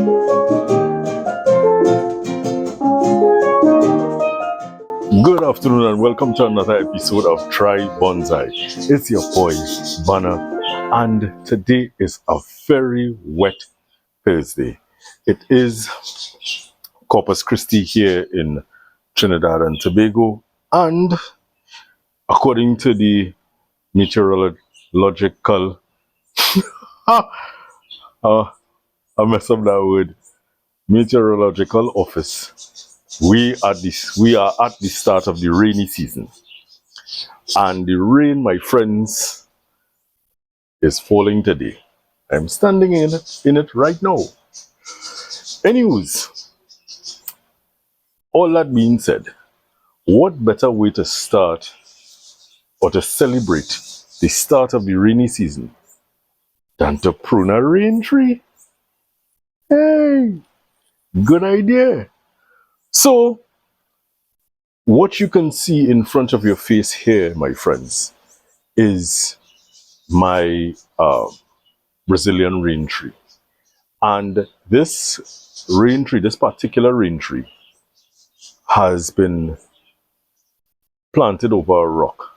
Good afternoon and welcome to another episode of Try Bonsai. It's your boy Banner, and today is a very wet Thursday. It is Corpus Christi here in Trinidad and Tobago, and according to the meteorological I mess up that word, meteorological office, we are at the start of the rainy season, and the rain, my friends, is falling today. I'm standing in it right now. Anyways, all that being said, what better way to start or to celebrate the start of the rainy season than to prune a rain tree? Hey, good idea. So, what you can see in front of your face here, my friends, is my Brazilian rain tree. And this rain tree, this particular rain tree, has been planted over a rock,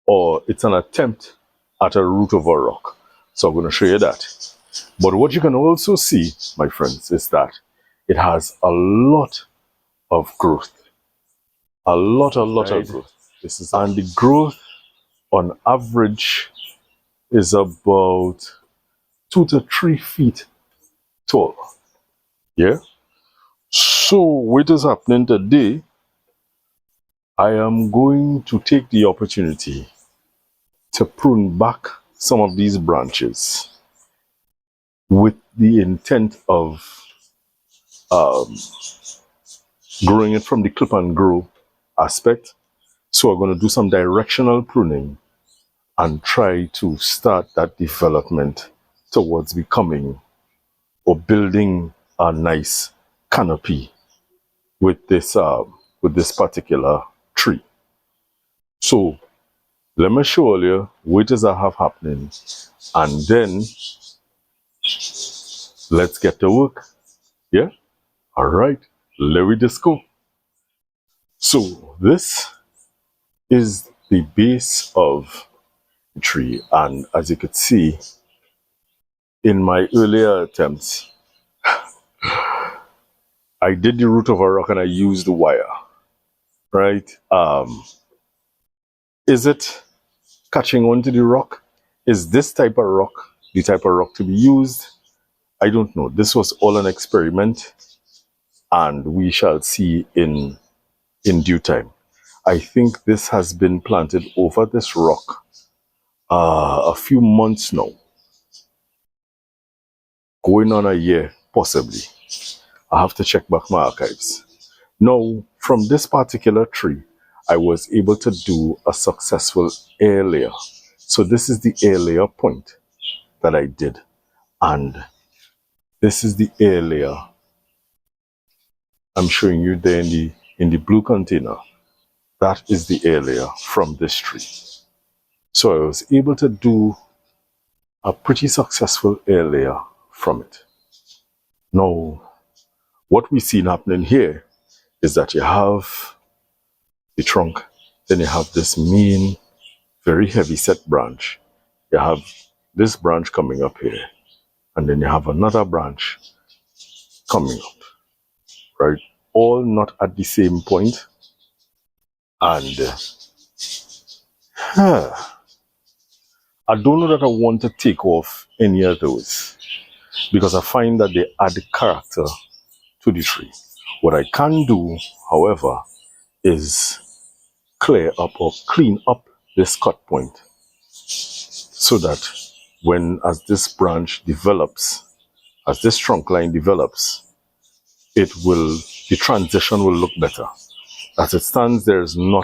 or it's an attempt at a root of a rock. So I'm going to show you that. But what you can also see, my friends, is that it has a lot of growth. A lot of growth. And the growth on average is about 2 to 3 feet tall. Yeah? So what is happening today, I am going to take the opportunity to prune back some of these branches with the intent of growing it from the clip and grow aspect. So we're going to do some directional pruning and try to start that development towards becoming or building a nice canopy with this particular tree. So let me show you what is I have happening, and then let's get to work. Yeah? Alright, let me just go. So this is the base of the tree, and as you could see in my earlier attempts, I did the root of a rock and I used the wire. Right? Is it catching onto the rock? Is this type of rock the type of rock to be used? I don't know. This was all an experiment, and we shall see in due time. I think this has been planted over this rock a few months now, going on a year possibly. I have to check back my archives. Now, from this particular tree, I was able to do a successful air layer. So this is the air layer point that I did, and this is the air layer I'm showing you there in the blue container. That is the air layer from this tree. So I was able to do a pretty successful air layer from it. Now, what we see happening here is that you have the trunk, then you have this main, very heavy set branch. You have this branch coming up here, and then you have another branch coming up, right? All not at the same point. And I don't know that I want to take off any of those, because I find that they add character to the tree. What I can do, however, is clear up or clean up this cut point, so that as this branch develops, as this trunk line develops, the transition will look better. As it stands, there's no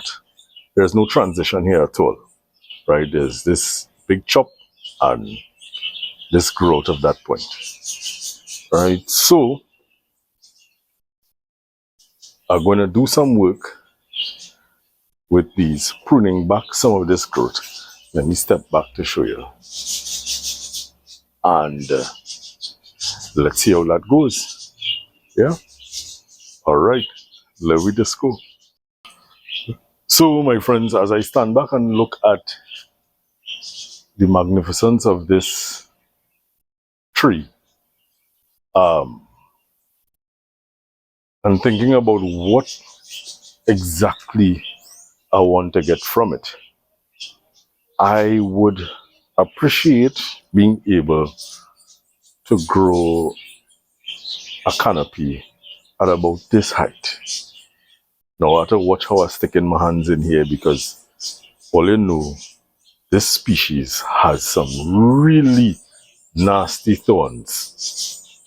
transition here at all, right? There's this big chop and this growth of that point, right? So I'm going to do some work with these, pruning back some of this growth. Let me step back to show you. And let's see how that goes. Yeah. All right. Let me just go. So, my friends, as I stand back and look at the magnificence of this tree, and thinking about what exactly I want to get from it, I would appreciate being able to grow a canopy at about this height. Now I have to watch how I stick in my hands in here, because all you know, this species has some really nasty thorns,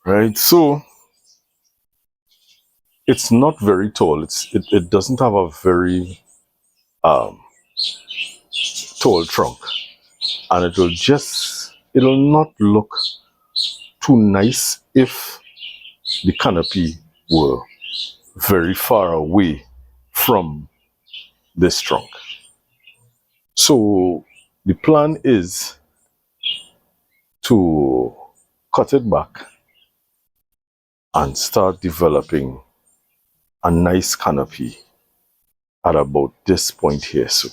right? So it's not very tall. It doesn't have a very um, tall trunk, and it'll not look too nice if the canopy were very far away from this trunk. So the plan is to cut it back and start developing a nice canopy at about this point here, so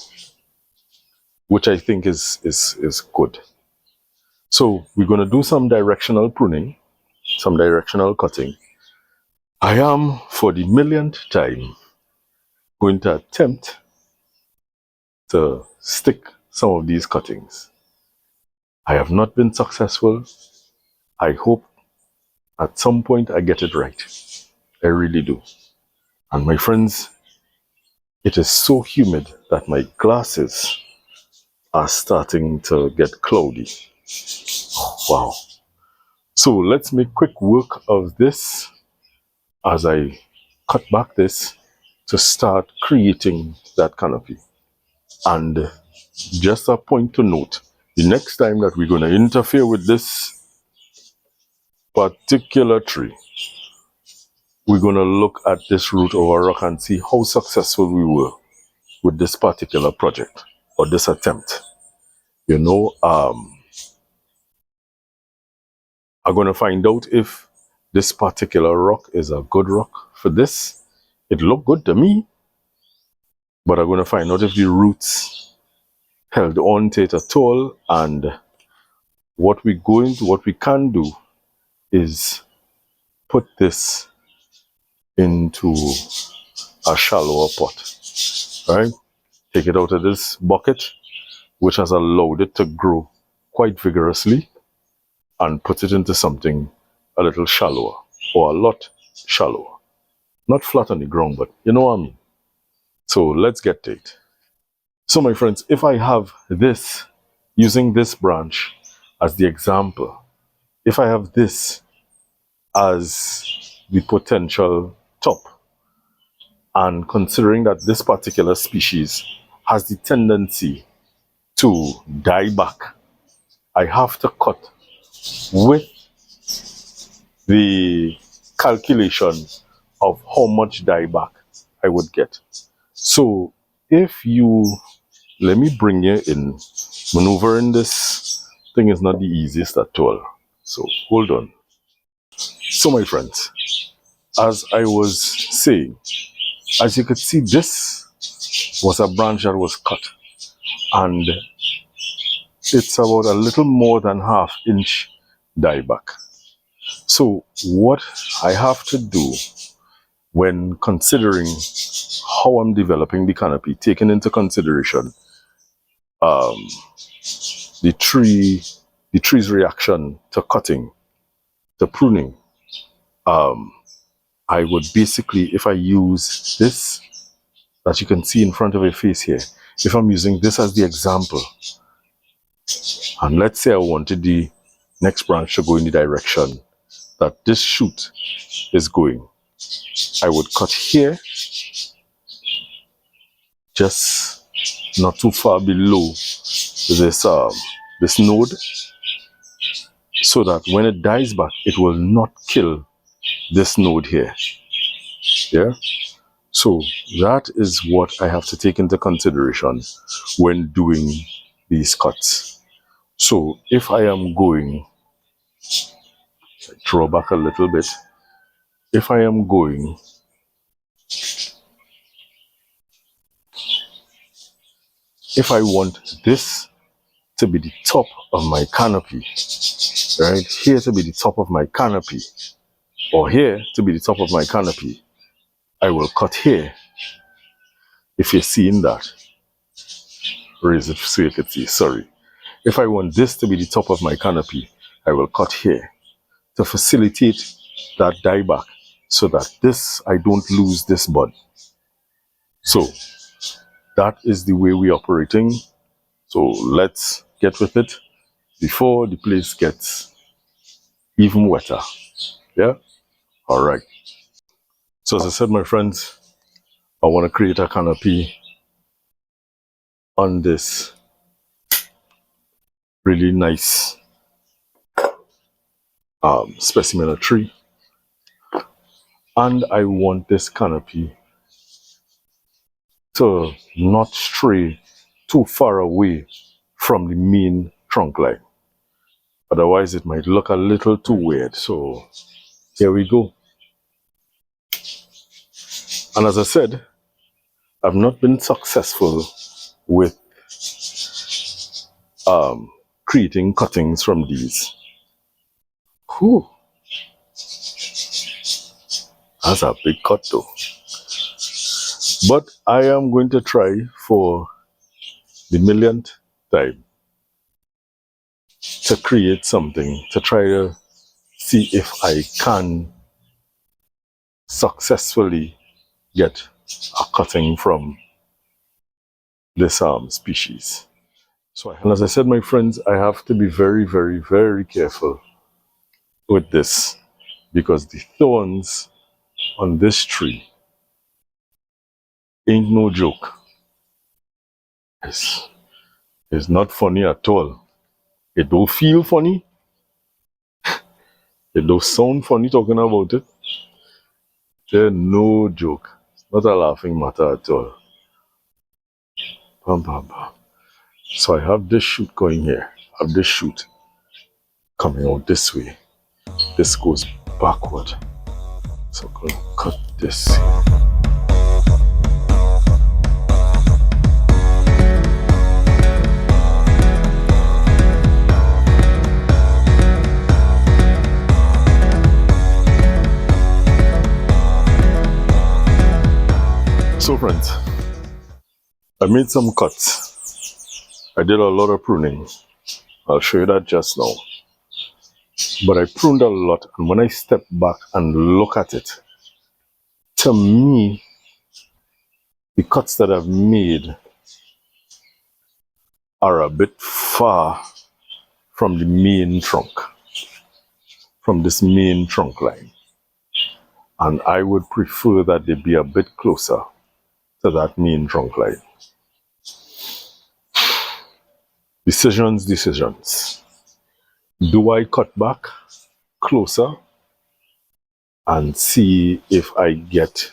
which I think is good. So we're going to do some directional pruning, some directional cutting. I am, for the millionth time, going to attempt to stick some of these cuttings. I have not been successful. I hope at some point I get it right. I really do. And my friends, it is so humid that my glasses are starting to get cloudy. Wow. So let's make quick work of this as I cut back this to start creating that canopy. And just a point to note, the next time that we're going to interfere with this particular tree, we're going to look at this root of a rock and see how successful we were with this particular project or this attempt. You know, I'm going to find out if this particular rock is a good rock for this. It looked good to me, but I'm going to find out if the roots held on to it at all. And what we can do is put this into a shallower pot, right? Take it out of this bucket, which has allowed it to grow quite vigorously, and put it into something a little shallower, or a lot shallower. Not flat on the ground, but you know what I mean. So let's get to it. So my friends, if I have this, using this branch as the example, if I have this as the potential top, and considering that this particular species has the tendency to die back, I have to cut with the calculation of how much dieback I would get. So if you, let me bring you in, maneuvering this thing is not the easiest at all. So hold on. So my friends, as I was saying, as you could see, this was a branch that was cut, and it's about a little more than ½ inch dieback. So what I have to do when considering how I'm developing the canopy, taking into consideration the tree's reaction to cutting, to pruning, I would basically, if I use this that you can see in front of your face here, if I'm using this as the example, and let's say I wanted the next branch to go in the direction that this shoot is going, I would cut here, just not too far below this node, so that when it dies back, it will not kill this node here. Yeah. So that is what I have to take into consideration when doing these cuts. So if I am going Draw back a little bit. If I am going if I want this to be the top of my canopy, right here to be the top of my canopy, or here to be the top of my canopy, I will cut here. If you're seeing that, raise it so you can see. Sorry. If I want this to be the top of my canopy, I will cut here to facilitate that dieback so that I don't lose this bud. So that is the way we're operating. So let's get with it before the place gets even wetter. Yeah? All right. So as I said, my friends, I want to create a canopy on this really nice specimen of tree. And I want this canopy to not stray too far away from the main trunk line. Otherwise, it might look a little too weird. So here we go. And as I said, I've not been successful with creating cuttings from these. Whew. That's a big cut though. But I am going to try for the millionth time to create something, to try to see if I can successfully get a cutting from this species. So, and as I said, my friends, I have to be very, very, very careful with this because the thorns on this tree ain't no joke. It's not funny at all. It don't feel funny. It don't sound funny talking about it. They're no joke. It's not a laughing matter at all. Bam, bam, bam. So I have this shoot going here. I have this shoot coming out this way. This goes backward. So I'm going to cut this. So friends, I made some cuts. I did a lot of pruning. I'll show you that just now. But I pruned a lot, and when I step back and look at it, to me, the cuts that I've made are a bit far from the main trunk, from this main trunk line. And I would prefer that they be a bit closer to that main trunk line. Decisions. Do I cut back closer and see if I get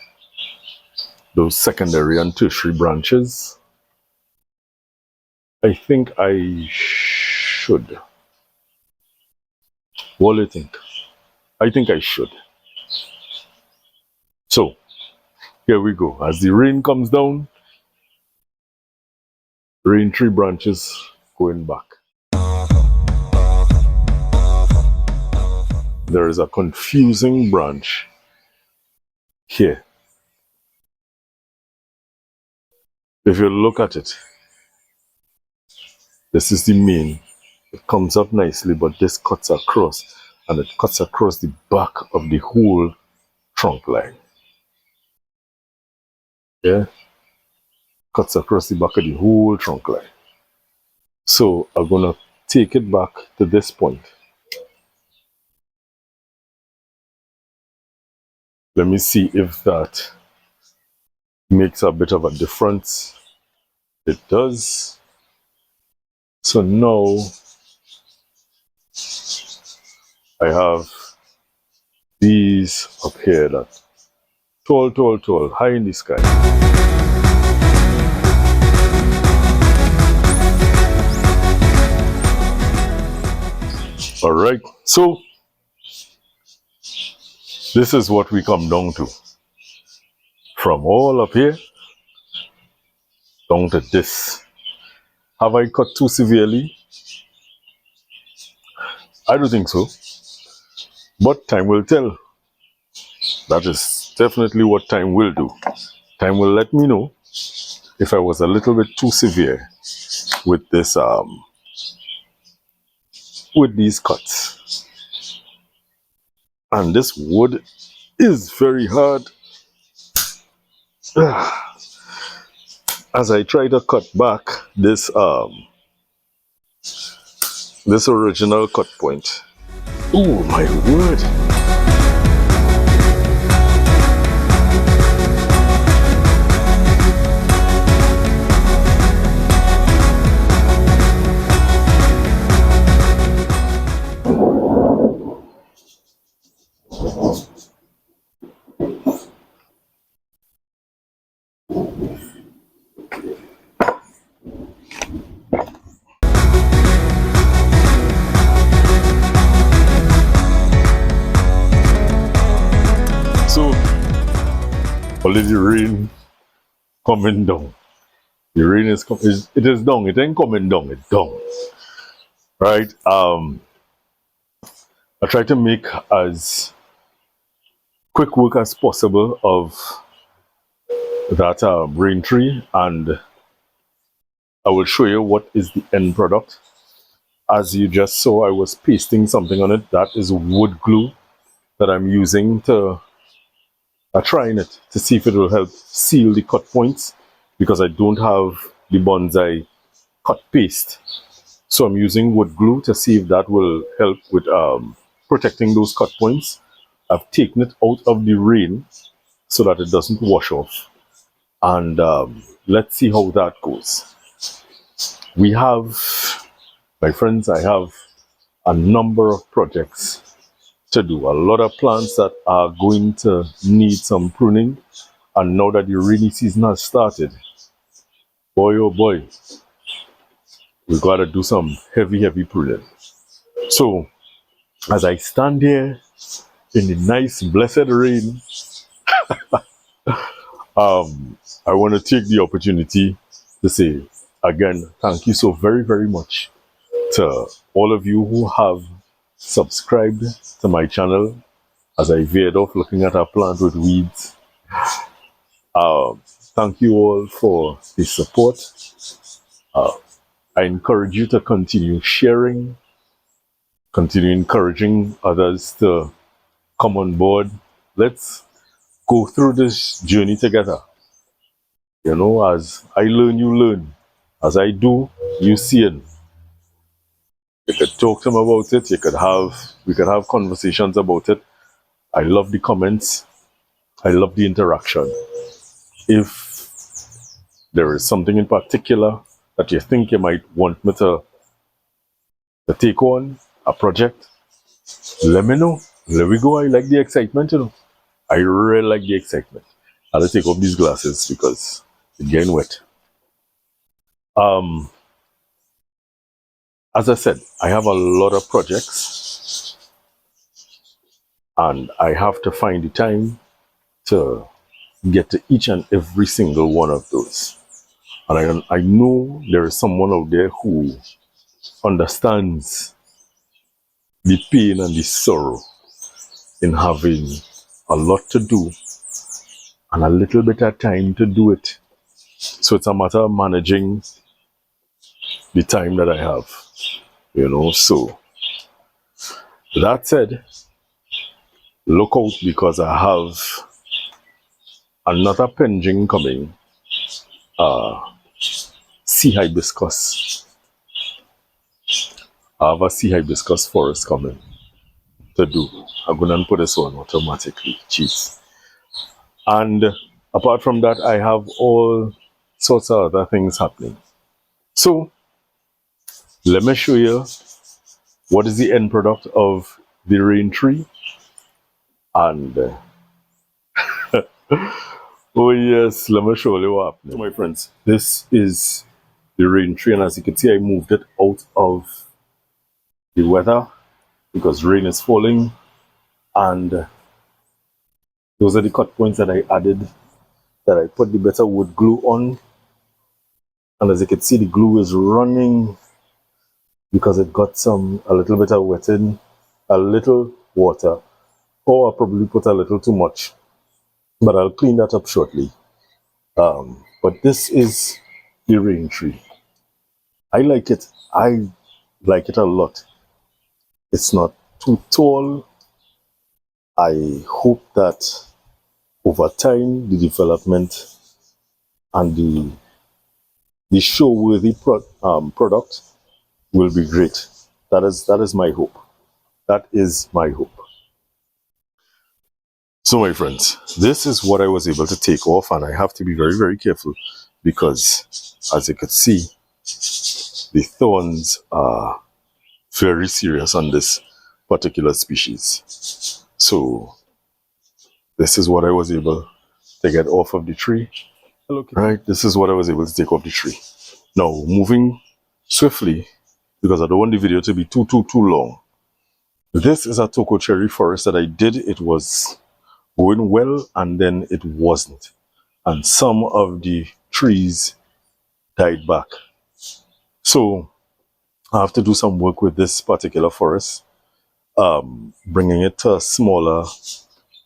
those secondary and tertiary branches? I think I should. What do you think? I think I should. So, here we go. As the rain comes down, rain tree branches going back. There is a confusing branch here. If you look at it, this is the main. It comes up nicely, but this cuts across, and it cuts across the back of the whole trunk line. Yeah? Cuts across the back of the whole trunk line. So I'm gonna take it back to this point. Let me see if that makes a bit of a difference. It does. So now I have these up here that tall, high in the sky. All right, so This is what we come down to. From all up here down to this. Have I cut too severely? I don't think so. But time will tell. That is definitely what time will do. Time will let me know if I was a little bit too severe with this with these cuts. And this wood is very hard. As I try to cut back this original cut point. Oh my word. So, only the rain coming down. The rain is it is down. It ain't coming down. It's down. Right? I try to make as quick work as possible of that rain tree, and I will show you what is the end product. As you just saw, I was pasting something on it. That is wood glue that I'm using to trying it to see if it will help seal the cut points, because I don't have the bonsai cut paste. So I'm using wood glue to see if that will help with protecting those cut points. I've taken it out of the rain so that it doesn't wash off. And let's see how that goes. We have, my friends, I have a number of projects to do. A lot of plants that are going to need some pruning. And now that the rainy season has started, boy oh boy, we gotta do some heavy pruning. So as I stand here in the nice blessed rain, I want to take the opportunity to say again, thank you so very much to all of you who have subscribed to my channel as I veered off looking at a plant with weeds. Thank you all for the support. I encourage you to continue sharing, continue encouraging others to come on board. Let's go through this journey together. You know, as I learn, you learn. As I do, you see it. You could talk to them about it. We could have conversations about it. I love the comments. I love the interaction. If there is something in particular that you think you might want me to take on, a project, let me know. Let me go. I like the excitement, you know. I really like the excitement. I'll take off these glasses because it's getting wet. As I said, I have a lot of projects and I have to find the time to get to each and every single one of those. And I know there is someone out there who understands the pain and the sorrow in having a lot to do and a little bit of time to do it. So it's a matter of managing the time that I have, you know. So that said, look out, because I have another pending coming, sea hibiscus. I have a sea hibiscus forest coming to do. I'm gonna put this on automatically. Jeez. And apart from that, I have all sorts of other things happening. So let me show you what is the end product of the rain tree. And oh yes, let me show you what happened. So my friends, this is the rain tree, and as you can see, I moved it out of the weather because rain is falling, and Those are the cut points that I added, that I put the better wood glue on. And as you can see, the glue is running because it got a little bit of wetting, a little water, or I probably put a little too much, but I'll clean that up shortly. But this is the rain tree. I like it. I like it a lot. It's not too tall. I hope that over time the development and the show-worthy product will be great. That is my hope. That is my hope. So my friends, this is what I was able to take off, and I have to be very, very careful because, as you could see, the thorns are very serious on this particular species. So this is what I was able to get off of the tree. Right, this is what I was able to take off the tree. Now, moving swiftly, because I don't want the video to be too long. This is a Toko cherry forest that I did. It was going well, and then it wasn't. And some of the trees died back. So I have to do some work with this particular forest, bringing it to a smaller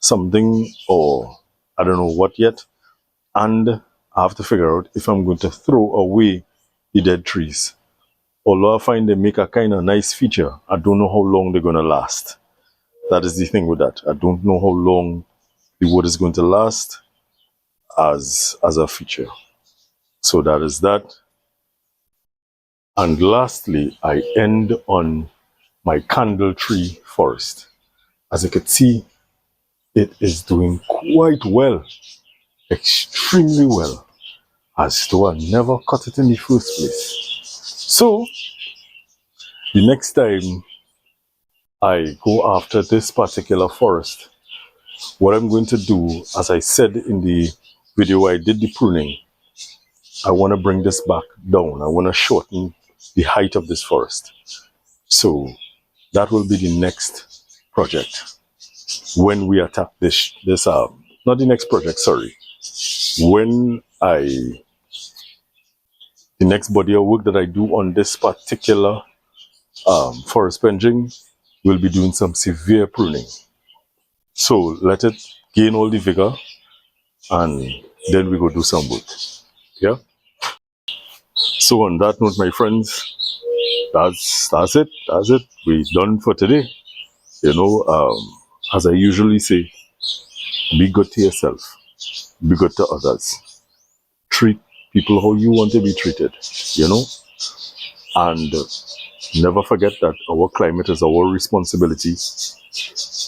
something, or I don't know what yet. And I have to figure out if I'm going to throw away the dead trees. Although I find they make a kind of nice feature, I don't know how long they're going to last. That is the thing with that. I don't know how long the wood is going to last as a feature. So that is that. And lastly, I end on my candle tree forest. As you can see, it is doing quite well, extremely well, as though I never cut it in the first place. So the next time I go after this particular forest, what I'm going to do, as I said in the video where I did the pruning, I want to bring this back down. I want to shorten the height of this forest. So that will be the next project when we attack this not the next project, sorry. When the next body of work that I do on this particular forest penching will be doing some severe pruning. So let it gain all the vigor, and then we go do some work. Yeah. So on that note, my friends, that's it. That's it. We're done for today. You know, as I usually say, be good to yourself. Be good to others. Treat people how you want to be treated. You know, and never forget that our climate is our responsibility.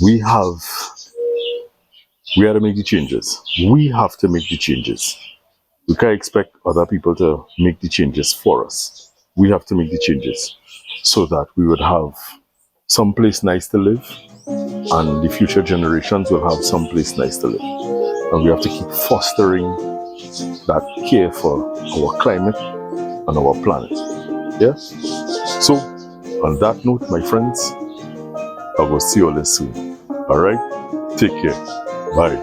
We have to make the changes. We have to make the changes. We can't expect other people to make the changes for us. We have to make the changes so that we would have some place nice to live, and the future generations will have some place nice to live. And we have to keep fostering that care for our climate and our planet. Yeah? So, on that note, my friends, I will see you all soon. Alright? Take care. Bye.